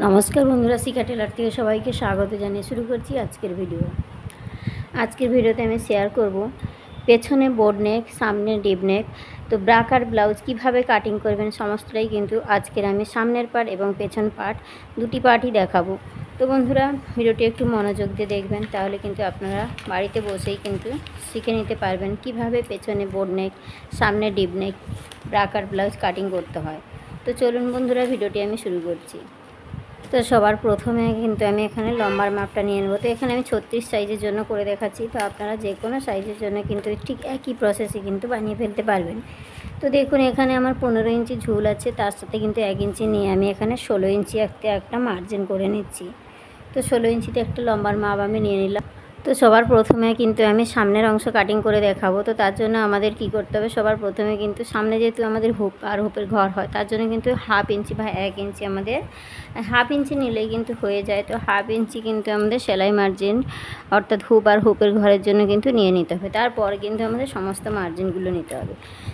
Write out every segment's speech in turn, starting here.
নমস্কার বন্ধুরা, শিখা টেলার থেকে সবাইকে স্বাগত জানিয়ে শুরু করছি আজকের ভিডিওতে আমি শেয়ার করব পেছনে বোর্ড নেক, সামনে ডিপ নেক। তো ব্রাক আর ব্লাউজ কীভাবে কাটিং করবেন সমস্তটাই কিন্তু আজকের আমি সামনের পার্ট এবং পেছন পার্ট দুটি পার্টই দেখাবো। তো বন্ধুরা, ভিডিওটি একটু মনোযোগ দিয়ে দেখবেন, তাহলে কিন্তু আপনারা বাড়িতে বসেই কিন্তু শিখে নিতে পারবেন কিভাবে পেছনে বোর্ড নেক, সামনে ডিপ নেক, ব্রাক আর ব্লাউজ কাটিং করতে হয়। তো চলুন বন্ধুরা, ভিডিওটি আমি শুরু করছি। তো সবার প্রথমে কিন্তু আমি এখানে লম্বার মাপটা নিয়ে নেব। তো এখানে আমি 36 সাইজের জন্য করে দেখাচ্ছি। তো আপনারা যে কোনো সাইজের জন্য কিন্তু ঠিক একই প্রসেসে কিন্তু বানিয়ে ফেলতে পারবেন। তো দেখুন, এখানে আমার 15 ইঞ্চি ঝুল আছে, তার সাথে কিন্তু 1 ইঞ্চি নিয়ে আমি এখানে 16 ইঞ্চি একটা মার্জিন করে নিচ্ছি। তো 16 ইঞ্চিতে একটা লম্বার মাপ আমি নিয়ে নিলাম। তো সবার প্রথমে কিন্তু আমি সামনের অংশ কাটিং করে দেখাবো। তো তার জন্য আমাদের কি করতে হবে, সবার প্রথমে কিন্তু সামনে যেহেতু আমাদের হুপ আর হুপের ঘর হয়, তার জন্য কিন্তু 1/2 ইঞ্চি বা 1 ইঞ্চি আমাদের 1/2 ইঞ্চি নিলেই কিন্তু হয়ে যায়। তো 1/2 ইঞ্চি কিন্তু আমাদের সেলাই মার্জিন অর্থাৎ হুপ আর হুপের ঘরের জন্য কিন্তু নিয়ে নিতে হবে। তারপর কিন্তু আমাদের সমস্ত মার্জিনগুলো নিতে হবে।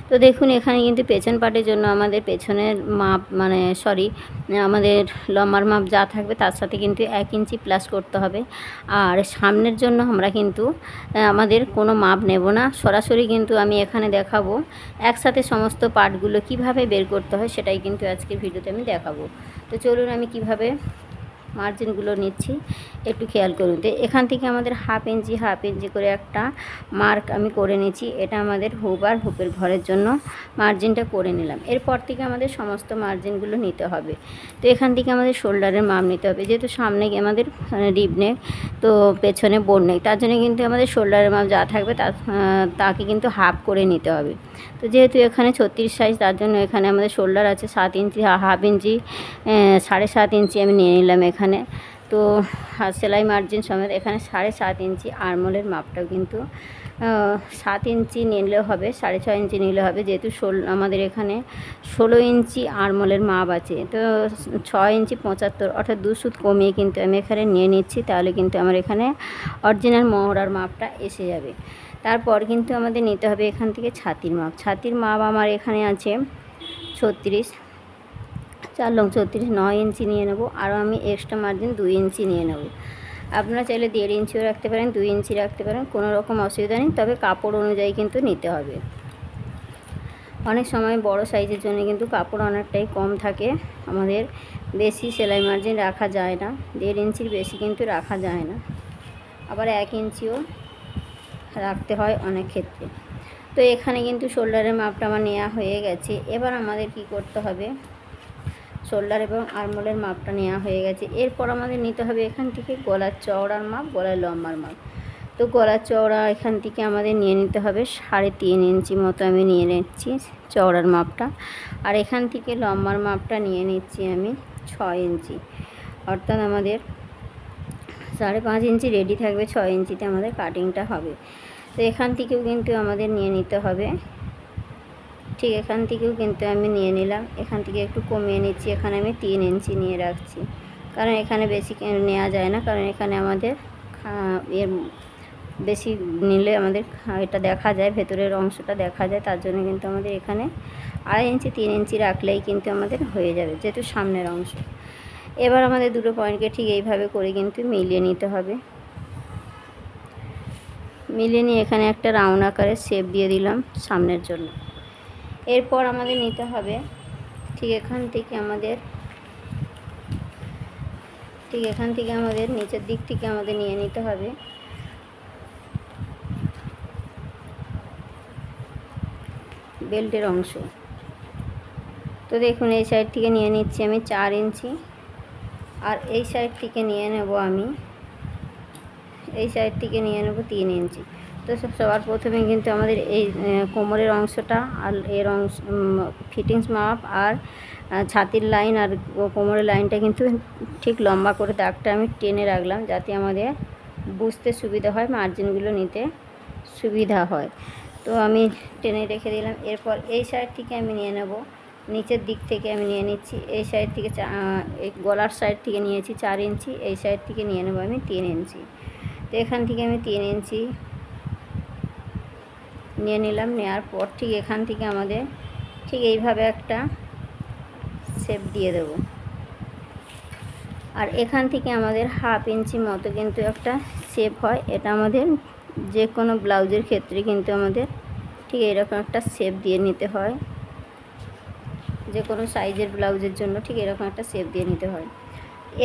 তো দেখুন, এখানে কিন্তু পেছন পাটের জন্য আমাদের পেছনের মাপ আমাদের লম্বার মাপ যা থাকবে তার সাথে কিন্তু 1 ইঞ্চি প্লাস করতে হবে। আর সামনের জন্য আমরা কিন্তু আমাদের কোনো মাপ নেব না, সরাসরি কিন্তু আমি এখানে দেখাবো একসাথে সমস্ত পার্টগুলো কিভাবে বের করতে হয়, সেটাই কিন্তু আজকের ভিডিওতে আমি দেখাবো। তো চলুন আমি কিভাবে মার্জিনগুলো নিচ্ছি একটু খেয়াল করুন। তো এখান থেকে আমাদের 1/2 ইঞ্চি করে একটা মার্ক আমি করে নিচ্ছি। এটা আমাদের হুপ আর হুপের ঘরের জন্য মার্জিনটা করে নিলাম। এরপর থেকে আমাদের সমস্ত মার্জিনগুলো নিতে হবে। তো এখান থেকে আমাদের শোল্ডারের মাপ নিতে হবে, যেহেতু সামনে আমাদের ডিপ নেক, তো পেছনে বোর্ড নেক, তার জন্য কিন্তু আমাদের শোল্ডারের মাপ যা থাকবে তাকে কিন্তু হাফ করে নিতে হবে। তো যেহেতু এখানে 36 সাইজ, তার জন্য এখানে আমাদের শোল্ডার আছে 7 ইঞ্চি, 1/2 ইঞ্চি 7.5 ইঞ্চি আমি নিয়ে নিলাম এখানে। তো সেলাই মার্জিন সমেত এখানে 7.5 ইঞ্চি আরমোলের মাপটাও কিন্তু 7 ইঞ্চি নিলেও হবে, 6.5 ইঞ্চি নিলে হবে, যেহেতু আমাদের এখানে 16 ইঞ্চি আরমোলের মাপ আছে। তো 6 ইঞ্চি 75 অর্থাৎ 2 সুত কমিয়ে কিন্তু আমি এখানে নিয়ে নিচ্ছি, তাহলে কিন্তু আমার এখানে অরিজিনাল মহড়ার মাপটা এসে যাবে। তারপর কিন্তু আমাদের নিতে হবে এখান থেকে ছাতির মাপ আমার এখানে আছে 36, 4 লং 36, 9 ইঞ্চি নিয়ে নেব। আরও আমি এক্সট্রা মার্জিন 2 ইঞ্চি নিয়ে নেব। আপনারা চাইলে 1.5 ইঞ্চিও রাখতে পারেন, 2 ইঞ্চি রাখতে পারেন, কোনো রকম অসুবিধা নেই, তবে কাপড় অনুযায়ী কিন্তু নিতে হবে। অনেক সময় বড় সাইজের জন্য কিন্তু কাপড় অনেকটাই কম থাকে, আমাদের বেশি সেলাই মার্জিন রাখা যায় না, 1.5 ইঞ্চির বেশি কিন্তু রাখা যায় না, আবার 1 ইঞ্চিও রাখতে হয় অনেক ক্ষেত্রে। তো এখানে কিন্তু শোল্ডারের মাপটা আমার নেওয়া হয়ে গেছে। এবার আমাদের কি করতে হবে, শোল্ডার এবং আরমোলের মাপটা নেওয়া হয়ে গেছে। এরপর আমাদের নিতে হবে এখান থেকে গলার চওড়ার মাপ, গলার লম্বার মাপ। তো গলার চওড়া এখান থেকে আমাদের নিয়ে নিতে হবে 3.5 ইঞ্চি মতো আমি নিয়ে নিচ্ছি চওড়ার মাপটা। আর এখান থেকে লম্বার মাপটা নিয়ে নিচ্ছি আমি 6 ইঞ্চি, অর্থাৎ আমাদের 5.5 ইঞ্চি রেডি থাকবে, 6 ইঞ্চিতে আমাদের কাটিংটা হবে। তো এখান থেকেও কিন্তু আমাদের নিয়ে নিতে হবে, ঠিক এখান থেকেও কিন্তু আমি নিয়ে নিলাম, এখান থেকে একটু কমিয়ে নিচ্ছি, এখানে আমি 3 ইঞ্চি নিয়ে রাখছি, কারণ এখানে বেশি নেওয়া যায় না, কারণ এখানে আমাদের এর বেশি নিলে আমাদের এটা দেখা যায়, ভেতরের অংশটা দেখা যায়, তার জন্য কিন্তু আমাদের এখানে 2.5 ইঞ্চি 3 ইঞ্চি রাখলেই কিন্তু আমাদের হয়ে যাবে, যেহেতু সামনের অংশ। এবার আমাদের দুটো পয়েন্টকে ঠিক এইভাবে করে কিন্তু মিলিয়ে নিতে হবে। মিলিয়ে নিয়ে এখানে একটা রাউন্ড আকারের শেপ দিয়ে দিলাম সামনের জন্য। এরপর আমাদের নিতে হবে ঠিক এখান থেকে আমাদের নিচের দিক থেকে আমাদের নিয়ে নিতে হবে বেল্টের অংশ। তো দেখুন, এই সাইড থেকে নিয়ে নিচ্ছি আমি 4 ইঞ্চি, আর এই সাইড থেকে নিয়ে নেব 3 ইঞ্চি। তো সবার প্রথমে কিন্তু আমাদের এই কোমরের অংশটা আর এর অংশ ফিটিংস মাপ আর ছাতির লাইন আর কোমরের লাইনটা কিন্তু ঠিক লম্বা করে দাগটা আমি টেনে রাখলাম, যাতে আমাদের বুঝতে সুবিধা হয়, মার্জিনগুলো নিতে সুবিধা হয়। তো আমি টেনে রেখে দিলাম। এরপর এই সাইড থেকে আমি নিয়ে নেব, নিচের দিক থেকে আমি নিয়ে নিচ্ছি, এই সাইড থেকে এই গলার সাইড থেকে নিয়েছি 4 ইঞ্চি, এই সাইড থেকে নিয়ে নেব আমি 3 ইঞ্চি। তো এখান থেকে আমি 3 ইঞ্চি নিয়ে নিলাম। নেওয়ার পর ঠিক এখান থেকে আমাদের ঠিক এইভাবে একটা শেপ দিয়ে দেব। আর এখান থেকে আমাদের হাফ ইঞ্চি মতো কিন্তু একটা শেপ হয়। এটা আমাদের যে কোনো ব্লাউজের ক্ষেত্রে কিন্তু আমাদের ঠিক এরকম একটা শেপ দিয়ে নিতে হয়, যে কোনো সাইজের ব্লাউজের জন্য ঠিক এরকম একটা শেপ দিয়ে নিতে হয়।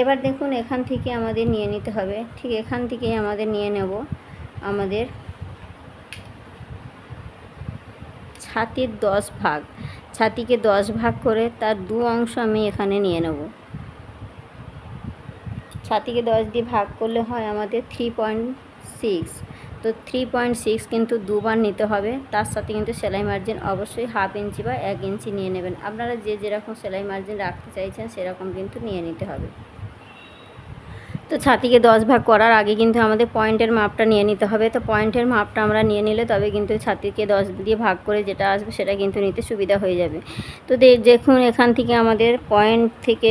এবার দেখুন এখান থেকে আমাদের নিয়ে নিতে হবে, ঠিক এখান থেকেই আমাদের নিয়ে নেব আমাদের ছাতির 10 ভাগ, ছাতিকে 10 ভাগ করে তার 2 অংশ আমি এখানে নিয়ে নেব। ছাতিকে 10 দিয়ে ভাগ করলে হয় আমাদের 3.6। তো 3.6 কিন্তু দুবার নিতে হবে। তার সাথে কিন্তু সেলাই মার্জিন অবশ্যই হাফ ইঞ্চি বা 1 ইঞ্চি নিয়ে নেবেন। আপনারা যে যেরকম সেলাই মার্জিন রাখতে চাইছেন সেরকম কিন্তু নিয়ে নিতে হবে। তো ছাতিকে 10 ভাগ করার আগে কিন্তু আমাদের পয়েন্টের মাপটা নিয়ে নিতে হবে। তো পয়েন্টের মাপটা আমরা নিয়ে নিলে তবে কিন্তু ছাতিকে 10 দিয়ে ভাগ করে যেটা আসবে সেটা কিন্তু নিতে সুবিধা হয়ে যাবে। তো দেখুন এখান থেকে আমাদের পয়েন্ট থেকে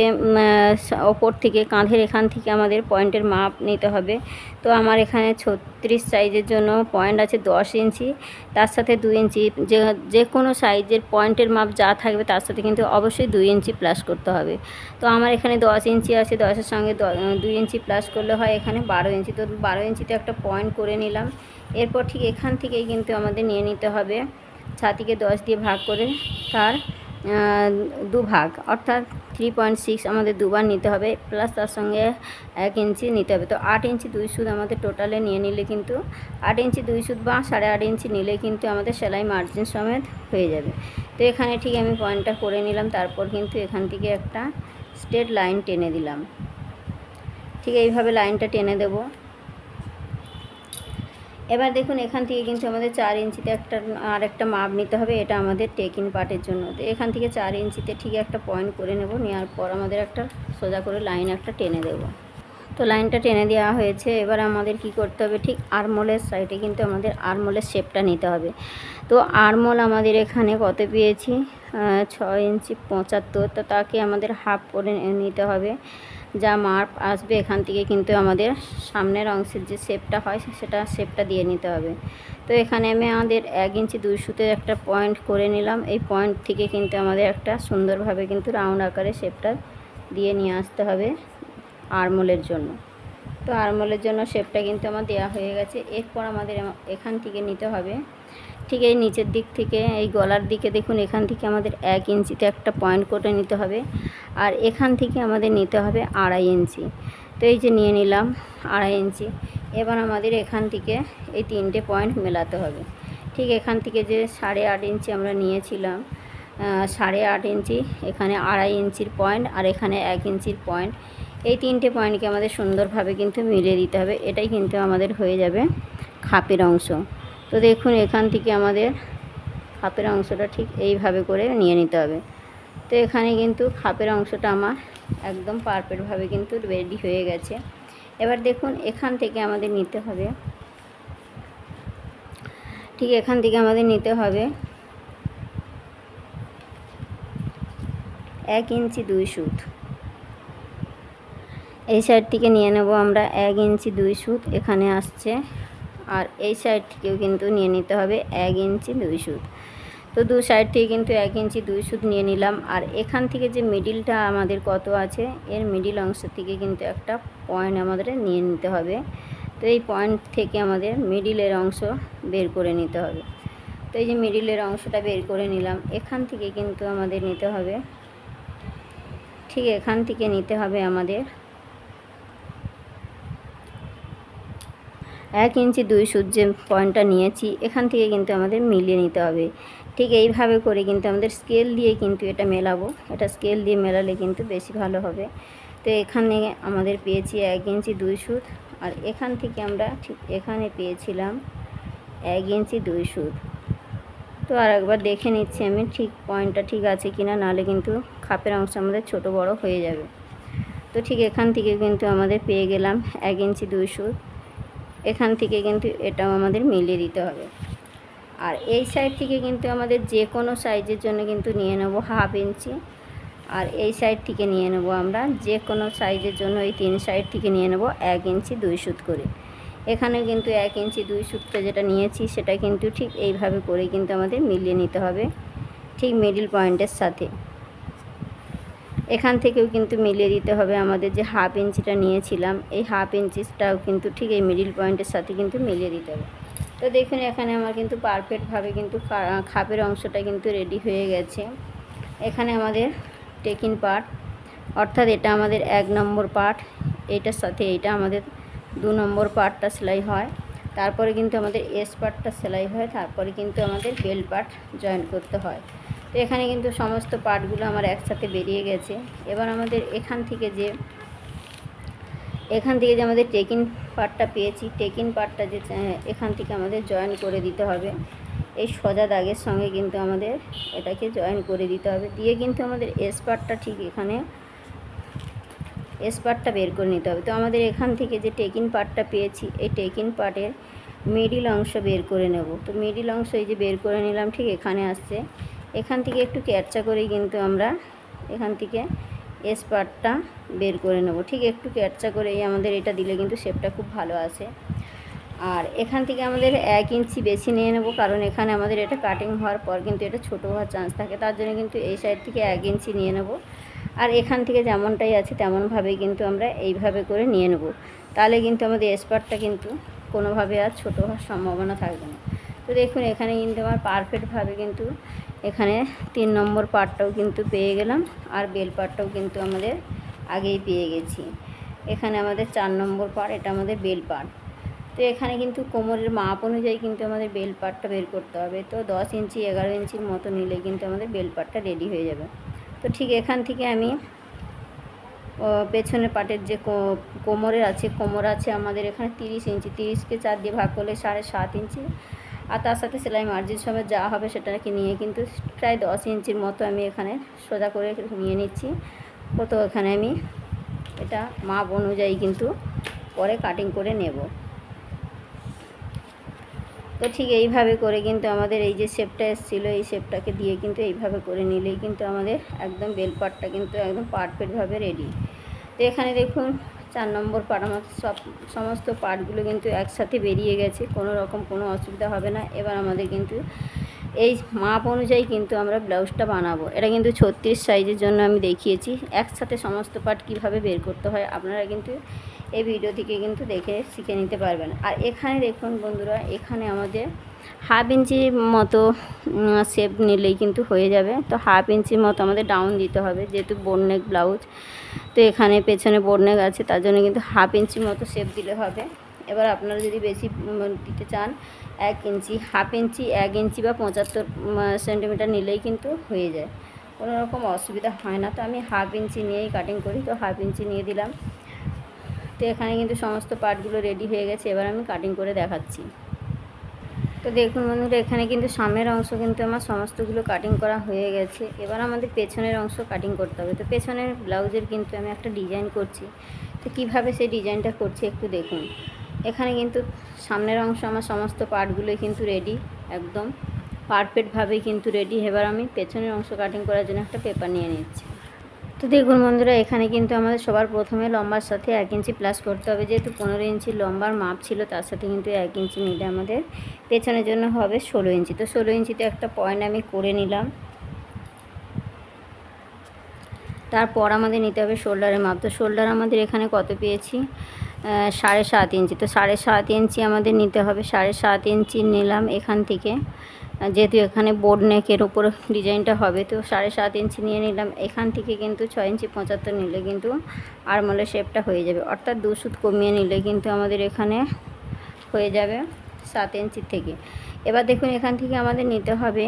ওপর থেকে কাঁধের এখান থেকে আমাদের পয়েন্টের মাপ নিতে হবে। তো আমার এখানে 36 সাইজের জন্য পয়েন্ট আছে 10 ইঞ্চি, তার সাথে 2 ইঞ্চি, যে কোনো সাইজের পয়েন্টের মাপ যা থাকবে তার সাথে কিন্তু অবশ্যই 2 ইঞ্চি প্লাস করতে হবে। তো আমার এখানে 10 ইঞ্চি আছে, 10-এর সঙ্গে 2 ইঞ্চি প্লাস করলে হয় এখানে 12 ইঞ্চি। তো 12 ইঞ্চিতে একটা পয়েন্ট করে নিলাম। এরপর ঠিক এখান থেকেই কিন্তু আমাদের নিয়ে নিতে হবে ছাতিকে 10 দিয়ে ভাগ করে তার 2 ভাগ, অর্থাৎ 3.6 আমাদের দুবার নিতে হবে, প্লাস তার সঙ্গে 1 ইঞ্চি নিতে হবে। তো 8 ইঞ্চি 2 সুত আমাদের টোটালে নিয়ে নিলে কিন্তু 8 ইঞ্চি 2 সুত বা 8.5 ইঞ্চি নিলে কিন্তু আমাদের সেলাই মার্জিন সমেত হয়ে যাবে। তো এখানে ঠিক আমি পয়েন্টটা করে নিলাম। তারপর কিন্তু এখান থেকে একটা স্ট্রেট লাইন টেনে দিলাম। ঠিক এইভাবে লাইনটা টেনে দেব। এবার দেখুন এখান থেকে কিন্তু আমাদের 4 ইঞ্চিতে একটা মাপ নিতে হবে, এটা আমাদের টেকিং পার্টের জন্য। তো এখান থেকে 4 ইঞ্চিতে ঠিক একটা পয়েন্ট করে নেব, নেওয়ার পর আমাদের একটা সোজা করে লাইন একটা টেনে দেব। তো লাইনটা টেনে দেওয়া হয়েছে। এবার আমাদের কি করতে হবে, ঠিক আরমোলের সাইডে কিন্তু আমাদের আরমোলের শেপটা নিতে হবে। তো আরমোল আমাদের এখানে কত পেয়েছি, 6 ইঞ্চি 75। তো তাকে আমাদের হাফ করে নিতে হবে। যা মাপ আসবে এখান থেকে কিন্তু আমাদের সামনের অংশের যে শেপটা হয় শেপটা দিয়ে নিতে হবে। তো এখানে আমি আমাদের 1 ইঞ্চি 2 সুতে একটা পয়েন্ট করে নিলাম। এই পয়েন্ট থেকে কিন্তু আমাদের একটা সুন্দরভাবে কিন্তু রাউন্ড আকারে শেপটা দিয়ে নিয়ে আসতে হবে আরমোলের জন্য। তো আরমোলের জন্য শেপটা কিন্তু আমার দেওয়া হয়ে গেছে। এরপর আমাদের এখান থেকে নিতে হবে ঠিক এই নিচের দিক থেকে এই গলার দিকে, দেখুন এখান থেকে আমাদের 1 ইঞ্চিতে একটা পয়েন্ট করে নিতে হবে। আর এখান থেকে আমাদের নিতে হবে 2.5 ইঞ্চি। তো এই যে নিয়ে নিলাম 2.5 ইঞ্চি। এবার আমাদের এখান থেকে এই 3টে পয়েন্ট মেলাতে হবে। ঠিক এখান থেকে যে 8.5 ইঞ্চি আমরা নিয়েছিলাম, 8.5 ইঞ্চি, এখানে 2.5 ইঞ্চির পয়েন্ট আর এখানে 1 ইঞ্চির পয়েন্ট, এই 3টে পয়েন্টকে আমাদের সুন্দরভাবে কিন্তু মিলিয়ে দিতে হবে। এটাই কিন্তু আমাদের হয়ে যাবে খাপের অংশ। তো দেখুন এখান থেকে আমাদের খাপের অংশটা ঠিক এইভাবে করে নিয়ে নিতে হবে। তো এখানে কিন্তু খাপের অংশটা আমার একদম পারফেক্টভাবে কিন্তু রেডি হয়ে গেছে। এবার দেখুন এখান থেকে আমাদের নিতে হবে, ঠিক এখান থেকে আমাদের নিতে হবে 1 ইঞ্চি 2 সুত। এই সাইড থেকে নিয়ে নেব আমরা 1 ইঞ্চি 2 সুত এখানে আসছে, আর এই সাইড থেকেও কিন্তু নিয়ে নিতে হবে 1 ইঞ্চি 2 সুত। তো দু সাইড থেকে কিন্তু 1 ইঞ্চি 2 সুত নিয়ে নিলাম। আর এখান থেকে যে মিডিলটা আমাদের কত আছে, এর মিডিল অংশ থেকে কিন্তু একটা পয়েন্ট আমাদের নিয়ে নিতে হবে। তো এই পয়েন্ট থেকে আমাদের মিডিলের অংশ বের করে নিতে হবে। তো এই যে মিডিলের অংশটা বের করে নিলাম। এখান থেকে কিন্তু আমাদের নিতে হবে, ঠিক এখান থেকে নিতে হবে আমাদের 1 ইঞ্চি 2 সুত যে পয়েন্টটা নিয়েছি এখান থেকে কিন্তু আমাদের মিলিয়ে নিতে হবে। ঠিক এইভাবে করে কিন্তু আমাদের স্কেল দিয়ে কিন্তু এটা মেলাবো, এটা স্কেল দিয়ে মেলালে কিন্তু বেশি ভালো হবে। তো এখানে আমাদের পেয়েছি 1 ইঞ্চি 2 সুত, আর এখান থেকে আমরা ঠিক এখানে পেয়েছিলাম 1 ইঞ্চি 2 সুত। তো আর একবার দেখে নিচ্ছি আমি ঠিক পয়েন্টটা ঠিক আছে কিনা, নাহলে কিন্তু খাপের অংশ আমাদের ছোট বড় হয়ে যাবে। তো ঠিক এখান থেকে কিন্তু আমাদের পেয়ে গেলাম 1 ইঞ্চি 2 সুত। এখান থেকে কিন্তু এটাও আমাদের মিলিয়ে দিতে হবে। আর এই সাইড থেকে কিন্তু আমাদের যে কোনো সাইজের জন্য কিন্তু নিয়ে নেব হাফ ইঞ্চি, আর এই সাইড থেকে নিয়ে নেব আমরা যে কোনো সাইজের জন্য এই 3 সাইড থেকে নিয়ে নেব 1 ইঞ্চি 2 সুত করে। এখানে কিন্তু 1 ইঞ্চি 2 সুতটা যেটা নিয়েছি সেটা কিন্তু ঠিক এইভাবে করে কিন্তু আমাদের মিলিয়ে নিতে হবে ঠিক মিডিল পয়েন্টের সাথে। এখান থেকেও কিন্তু মিলিয়ে দিতে হবে আমাদের যে হাফ ইঞ্চিটা নিয়েছিলাম, এই হাফ ইঞ্চিটাও কিন্তু ঠিক এই মিডিল পয়েন্টের সাথে কিন্তু মিলিয়ে দিতে হবে। তো দেখুন এখানে আমার কিন্তু পারফেক্টভাবে কিন্তু খাপের অংশটা কিন্তু রেডি হয়ে গেছে। এখানে আমাদের টেকিং পার্ট, অর্থাৎ এটা আমাদের 1 নম্বর পার্ট, এইটার সাথে এইটা আমাদের 2 নম্বর পার্টটা সেলাই হয়, তারপরে কিন্তু আমাদের এস পার্টটা সেলাই হয়, তারপরে কিন্তু আমাদের বেল্ট পার্ট জয়েন করতে হয়। তো এখানে কিন্তু সমস্ত পার্টগুলো আমার একসাথে বেরিয়ে গেছে। এবার আমাদের এখান থেকে যে আমাদের টেকিং পার্টটা পেয়েছি, টেকিং পার্টটা যে এখান থেকে আমাদের জয়েন করে দিতে হবে। এই সোজা দাগের সঙ্গে কিন্তু আমাদের এটাকে জয়েন করে দিতে হবে, দিয়ে কিন্তু আমাদের এস পার্টটা ঠিক এখানে এস পার্টটা বের করে নিতে হবে। তো আমাদের এখান থেকে যে টেকিং পার্টটা পেয়েছি, এই টেকিং পার্টের মিডিল অংশ বের করে নেব। তো মিডিল অংশ এই যে বের করে নিলাম, ঠিক এখানে আসছে। এখান থেকে একটু ক্যাপচা করেই কিন্তু আমরা এখান থেকে এস পার্টটা বের করে নেব। ঠিক একটু ক্যাপচা করেই আমাদের এটা দিলে কিন্তু শেপটা খুব ভালো আসে। আর এখান থেকে আমাদের 1 ইঞ্চি বেশি নিয়ে নেব, কারণ এখানে আমাদের এটা কাটিং হওয়ার পর কিন্তু এটা ছোটো হওয়ার চান্স থাকে, তার জন্য কিন্তু এই সাইড থেকে 1 ইঞ্চি নিয়ে নেব। আর এখান থেকে যেমনটাই আছে তেমনভাবেই কিন্তু আমরা এইভাবে করে নিয়ে নেব, তাহলে কিন্তু আমাদের এস পার্টটা কিন্তু কোনোভাবে আর ছোটো হওয়ার সম্ভাবনা থাকবে না। তো দেখুন এখানে কিন্তু আমার পারফেক্টভাবে কিন্তু এখানে 3 নম্বর পার্টটাও কিন্তু পেয়ে গেলাম, আর বেল পার্টটাও কিন্তু আমাদের আগেই পেয়ে গেছি। এখানে আমাদের 4 নম্বর পার্ট, এটা আমাদের বেল পার্ট। তো এখানে কিন্তু কোমরের মাপ অনুযায়ী কিন্তু আমাদের বেল পার্টটা বের করতে হবে। তো 10 ইঞ্চি 11 ইঞ্চির মতো নিলে কিন্তু আমাদের বেল পার্টটা রেডি হয়ে যাবে। তো ঠিক এখান থেকে আমি পেছনের পার্টের যে কোমরের আছে, কোমর আছে আমাদের এখানে 30 ইঞ্চি, 30কে 4 দিয়ে ভাগ করলে 7.5 ইঞ্চি, আর তার সাথে সেলাই মার্জিন সমেত যা হবে সেটাকে নিয়ে কিন্তু প্রায় 10 ইঞ্চির মতো আমি এখানে সোজা করে নিয়ে নিচ্ছি। তো এখানে আমি এটা মাপ অনুযায়ী কিন্তু পরে কাটিং করে নেব। তো ঠিক এইভাবে করে কিন্তু আমাদের এই যে শেপটা এসেছিলো, এই শেপটাকে দিয়ে কিন্তু এইভাবে করে নিলেই কিন্তু আমাদের একদম বেল পার্টটা কিন্তু একদম পারফেক্টভাবে রেডি। তো এখানে দেখুন 4 নম্বর পার্ট আমার সমস্ত পার্টগুলো কিন্তু একসাথে বেরিয়ে গেছে, কোনো রকম কোনো অসুবিধা হবে না। এবার আমাদের কিন্তু এই মাপ অনুযায়ী কিন্তু আমরা ব্লাউজটা বানাবো। এটা কিন্তু 36 সাইজের জন্য আমি দেখিয়েছি। একসাথে সমস্ত পার্ট কীভাবে বের করতে হয় আপনারা কিন্তু এই ভিডিও থেকে কিন্তু দেখে শিখে নিতে পারবেন। আর এখানে দেখুন বন্ধুরা, এখানে আমাদের হাফ ইঞ্চির মতো শেপ নিলেই কিন্তু হয়ে যাবে। তো হাফ ইঞ্চির মতো আমাদের ডাউন দিতে হবে, যেহেতু বোটনেক ব্লাউজ। তো এখানে পেছনে বোটনেক আছে, তার জন্য কিন্তু হাফ ইঞ্চির মতো শেপ দিলে হবে। এবার আপনারা যদি বেশি দিতে চান 1 ইঞ্চি, হাফ ইঞ্চি, 1 ইঞ্চি বা 75 সেন্টিমিটার নিলেই কিন্তু হয়ে যায়, কোনো রকম অসুবিধা হয় না। তো আমি হাফ ইঞ্চি নিয়েই কাটিং করি, তো হাফ ইঞ্চি নিয়ে দিলাম। তো এখানে কিন্তু সমস্ত পার্টগুলো রেডি হয়ে গেছে, এবার আমি কাটিং করে দেখাচ্ছি। তো দেখুন বন্ধুরা, এখানে কিন্তু সামনের অংশ কিন্তু আমার সমস্তগুলো কাটিং করা হয়ে গেছে। এবার আমাদের পেছনের অংশ কাটিং করতে হবে। তো পেছনের ব্লাউজের কিন্তু আমি একটা ডিজাইন করছি, তো কীভাবে সেই ডিজাইনটা করছি একটু দেখুন। এখানে কিন্তু সামনের অংশ আমার সমস্ত পার্টগুলোই কিন্তু রেডি, একদম পারফেক্টভাবেই কিন্তু রেডি। এবার আমি পেছনের অংশ কাটিং করার জন্য একটা পেপার নিয়ে নিচ্ছি। তো দেখুন বন্ধুরা, এখানে কিন্তু আমাদের সবার প্রথমে লম্বার সাথে 1 ইঞ্চি প্লাস করতে হবে, যেহেতু 15 ইঞ্চি লম্বার মাপ ছিল, তার সাথে কিন্তু 1 ইঞ্চি নিলে আমাদের পেছনের জন্য হবে 16 ইঞ্চি। তো 16 ইঞ্চিতে একটা পয়েন্ট আমি করে নিলাম। তারপর আমাদের নিতে হবে শোল্ডারের মাপ। তো শোল্ডার আমাদের এখানে কত পেয়েছি, 7.5 ইঞ্চি। তো 7.5 ইঞ্চি আমাদের নিতে হবে, 7.5 ইঞ্চি নিলাম এখান থেকে, যেহেতু এখানে বোর্ড নেকের ওপর ডিজাইনটা হবে। তো 7.5 ইঞ্চি নিয়ে নিলাম। এখান থেকে কিন্তু 6 ইঞ্চি 75 নিলে কিন্তু আরমোলের শেপটা হয়ে যাবে, অর্থাৎ 2 সুত কমিয়ে নিলে কিন্তু আমাদের এখানে হয়ে যাবে 7 ইঞ্চি থেকে। এবার দেখুন এখান থেকে আমাদের নিতে হবে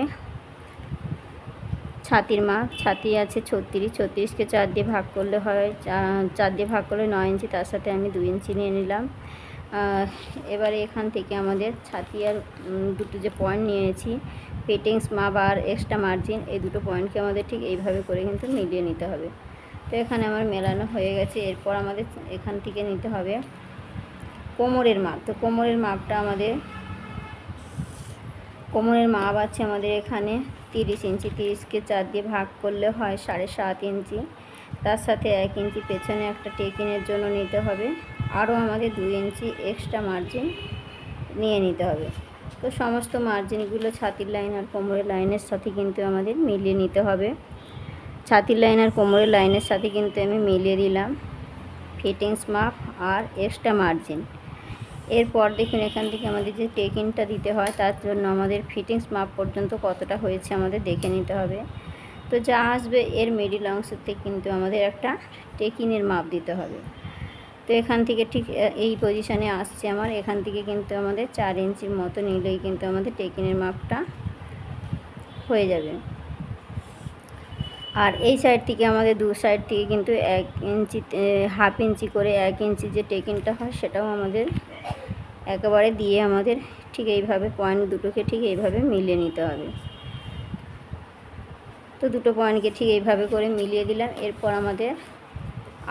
ছাতির মাপ। ছাতি আছে 36, 36কে 4 দিয়ে ভাগ করলে হয় 4 দিয়ে ভাগ করলে 9 ইঞ্চি, তার সাথে আমি 2 ইঞ্চি নিয়ে নিলাম। এবারে এখান থেকে আমাদের ছাতি আর দুটো যে পয়েন্ট নিয়েছি, ফিটিংস মাপ আর এক্সট্রা মার্জিন, এই দুটো পয়েন্টকে আমাদের ঠিক এইভাবে করে কিন্তু মিলিয়ে নিতে হবে। তো এখানে আমার মেলানো হয়ে গেছে। এরপর আমাদের এখান থেকে নিতে হবে কোমরের মাপ। তো কোমরের মাপটা আমাদের কোমরের মাপ আছে আমাদের এখানে 30 ইঞ্চি, 30কে 4 দিয়ে ভাগ করলে হয় 7.5 ইঞ্চি, তার সাথে 1 ইঞ্চি পেছনে একটা টেকিনের জন্য নিতে হবে, আরও আমাদের 2 ইঞ্চি এক্সট্রা মার্জিন নিয়ে নিতে হবে। তো সমস্ত মার্জিনগুলো ছাতির লাইন আর কোমরের লাইনের সাথে কিন্তু আমাদের মিলিয়ে নিতে হবে। ছাতির লাইন আর কোমরের লাইনের সাথে কিন্তু আমি মিলিয়ে দিলাম ফিটিংস মাপ আর এক্সট্রা মার্জিন। এরপর দেখুন এখান থেকে আমাদের যে টেকিংটা দিতে হয় তার জন্য আমাদের ফিটিংস মাপ পর্যন্ত কতটা হয়েছে আমাদের দেখে নিতে হবে। তো যা আসবে এর মিডিল অংশতে কিন্তু আমাদের একটা টেকিংয়ের মাপ দিতে হবে। তো এখান থেকে ঠিক এই পজিশানে আসছে আমার, এখান থেকে কিন্তু আমাদের 4 ইঞ্চির মতো নিলেই কিন্তু আমাদের টেকিংয়ের মাপটা হয়ে যাবে। আর এই সাইড থেকে আমাদের দু সাইড থেকে কিন্তু 1 ইঞ্চি হাফ ইঞ্চি করে 1 ইঞ্চি যে টেকিংটা হয় সেটাও আমাদের একেবারে দিয়ে আমাদের ঠিক এইভাবে পয়েন্ট দুটোকে ঠিক এইভাবে মিলিয়ে নিতে হবে। তো দুটো পয়েন্টকে ঠিক এইভাবে করে মিলিয়ে দিলাম। এরপর আমাদের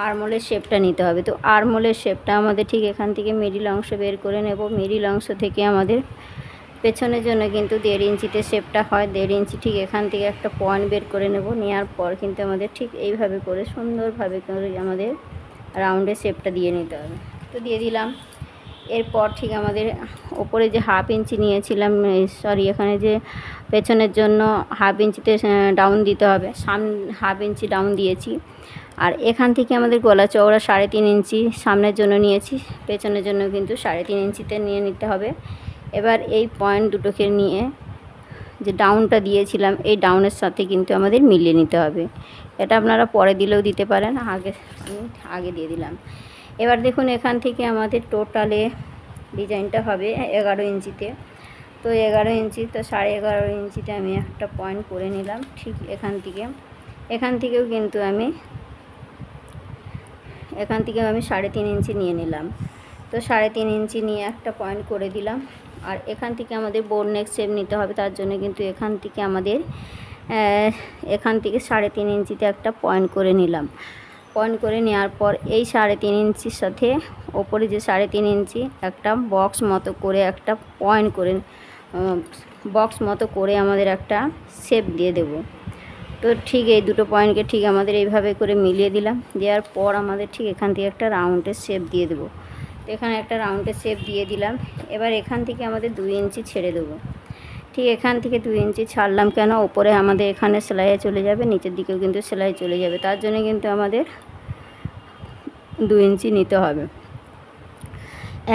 আর্মহোলের শেপটা নিতে হবে। তো আর্মহোলের শেপটা আমাদের ঠিক এখান থেকে মিডিল অংশ বের করে নেব। মিডিল অংশ থেকে আমাদের পেছনের জন্য কিন্তু 1.5 ইঞ্চিতে শেপটা হয়। 1.5 ইঞ্চি ঠিক এখান থেকে একটা পয়েন্ট বের করে নেব। নেওয়ার পর কিন্তু আমাদের ঠিক এইভাবে করে সুন্দরভাবে করে আমাদের রাউন্ডের শেপটা দিয়ে নিতে হবে। তো দিয়ে দিলাম। এরপর ঠিক আমাদের ওপরে যে হাফ ইঞ্চি নিয়েছিলাম, এখানে যে পেছনের জন্য হাফ ইঞ্চিতে ডাউন দিতে হবে, হাফ ইঞ্চি ডাউন দিয়েছি। আর এখান থেকে আমাদের গলা চওড়া 3.5 ইঞ্চি সামনের জন্য নিয়েছি, পেছনের জন্য কিন্তু 3.5 ইঞ্চিতে নিয়ে নিতে হবে। এবার এই পয়েন্ট দুটোকে নিয়ে যে ডাউনটা দিয়েছিলাম এই ডাউনের সাথে কিন্তু আমাদের মিলিয়ে নিতে হবে। এটা আপনারা পরে দিলেও দিতে পারেন, আমি আগে দিয়ে দিলাম। এবার দেখুন এখান থেকে আমাদের টোটালে ডিজাইনটা হবে 11 ইঞ্চিতে। তো 11 ইঞ্চি, তো 11.5 ইঞ্চিতে আমি একটা পয়েন্ট করে নিলাম। ঠিক এখান থেকেও কিন্তু আমি 3.5 ইঞ্চি নিয়ে নিলাম। তো 3.5 ইঞ্চি নিয়ে একটা পয়েন্ট করে দিলাম। আর এখান থেকে আমাদের বোট নেক শেপ নিতে হবে, তার জন্য কিন্তু এখান থেকে 3.5 ইঞ্চিতে একটা পয়েন্ট করে নিলাম। পয়েন্ট করে নেওয়ার পর এই 3.5 ইঞ্চির সাথে ওপরে যে 3.5 ইঞ্চি একটা বক্স মতো করে একটা পয়েন্ট করে বক্স মতো করে আমাদের একটা শেপ দিয়ে দেব। তো ঠিক এই দুটো পয়েন্টকে ঠিক আমাদের এইভাবে করে মিলিয়ে দিলাম। দেওয়ার পর আমাদের ঠিক এখান থেকে একটা রাউন্ডের শেপ দিয়ে দেবো। তো এখানে একটা রাউন্ডের শেপ দিয়ে দিলাম। এবার এখান থেকে আমাদের 2 ইঞ্চি ছেড়ে দেবো। ঠিক এখান থেকে 2 ইঞ্চি ছাড়লাম কেন, ওপরে আমাদের এখানে সেলাইয়ে চলে যাবে, নিচের দিকেও কিন্তু সেলাই চলে যাবে, তার জন্য কিন্তু আমাদের 2 ইঞ্চি নিতে হবে।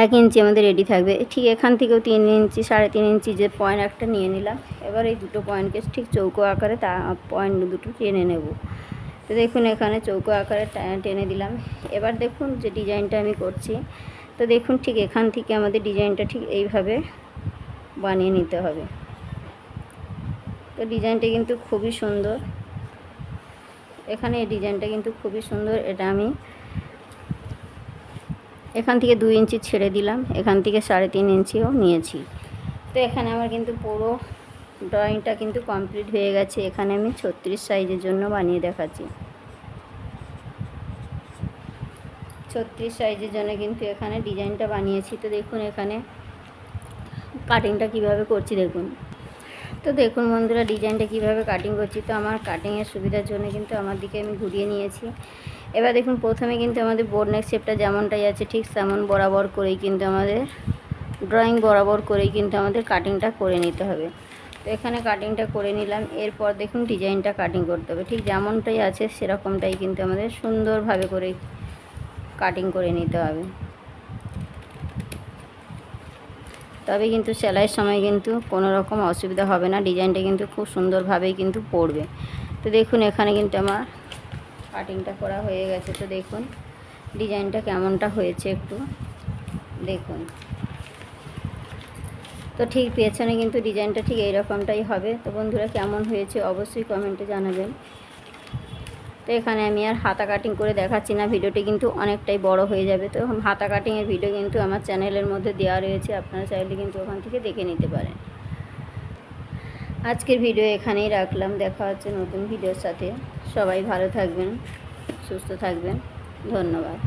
1 ইঞ্চি আমাদের রেডি থাকবে। ঠিক এখান থেকেও 3 ইঞ্চি 3.5 ইঞ্চি যে পয়েন্ট একটা নিয়ে নিলাম। এবার এই দুটো পয়েন্টকে ঠিক চৌকো আকারে পয়েন্ট দুটো টেনে নেব। তো দেখুন এখানে চৌকো আকারে টেনে দিলাম। এবার দেখুন যে ডিজাইনটা আমি করছি, তো দেখুন ঠিক এখান থেকে আমাদের ডিজাইনটা ঠিক এইভাবে বানিয়ে নিতে হবে। তো ডিজাইনটা কিন্তু খুবই সুন্দর, এখানে এই ডিজাইনটা কিন্তু খুবই সুন্দর। এটা আমি এখান থেকে 2 ইঞ্চি ছেড়ে দিলাম, এখান থেকে 3.5 ইঞ্চিও নিয়েছি। তো এখানে আমার কিন্তু পুরো ড্রয়িংটা কিন্তু কমপ্লিট হয়ে গেছে। এখানে আমি 36 সাইজের জন্য বানিয়ে দেখাচ্ছি। 36 সাইজের জন্য কিন্তু এখানে ডিজাইনটা বানিয়েছি। তো দেখুন এখানে কাটিংটা কিভাবে করছি দেখুন। তো দেখুন বন্ধুরা ডিজাইনটা কিভাবে কাটিং করছি। তো আমার কাটিংয়ের সুবিধার জন্য কিন্তু আমার দিকে আমি ঘুরিয়ে নিয়েছি। এবার দেখুন প্রথমে কিন্তু আমাদের বোট নেক শেপটা যেমনটাই আছে ঠিক তেমন বরাবর করেই কিন্তু আমাদের ড্রয়িং বরাবর করেই কিন্তু আমাদের কাটিংটা করে নিতে হবে। তো এখানে কাটিংটা করে নিলাম। এরপর দেখুন ডিজাইনটা কাটিং করতে হবে, ঠিক যেমনটাই আছে সেরকমটাই কিন্তু আমাদের সুন্দরভাবে করে কাটিং করে নিতে হবে। তবে কিন্তু সেলাইয়ের সময় কিন্তু কোনো রকম অসুবিধা হবে না, ডিজাইনটা কিন্তু খুব সুন্দরভাবেই কিন্তু পড়বে। তো দেখুন এখানে কিন্তু আমার কাটিংটা করা হয়ে গেছে। তো দেখুন ডিজাইনটা কেমনটা হয়েছে একটু দেখুন। তো ঠিক পেছনে কিন্তু ডিজাইনটা ঠিক এইরকমটাই হবে। তো বন্ধুরা কেমন হয়েছে অবশ্যই কমেন্টে জানাবেন। তো এখানে আমি আর হাতা কাটিং করে দেখাচ্ছি না, ভিডিওটি কিন্তু অনেকটাই বড় হয়ে যাবে। তো হাতা কাটিংয়ের ভিডিও কিন্তু আমার চ্যানেলের মধ্যে দেওয়া রয়েছে, আপনারা চাইলে কিন্তু ওখান থেকে দেখে নিতে পারেন। আজকের ভিডিও এখানেই রাখলাম, দেখা হচ্ছে নতুন ভিডিওর সাথে। সবাই ভালো থাকবেন, সুস্থ থাকবেন, ধন্যবাদ।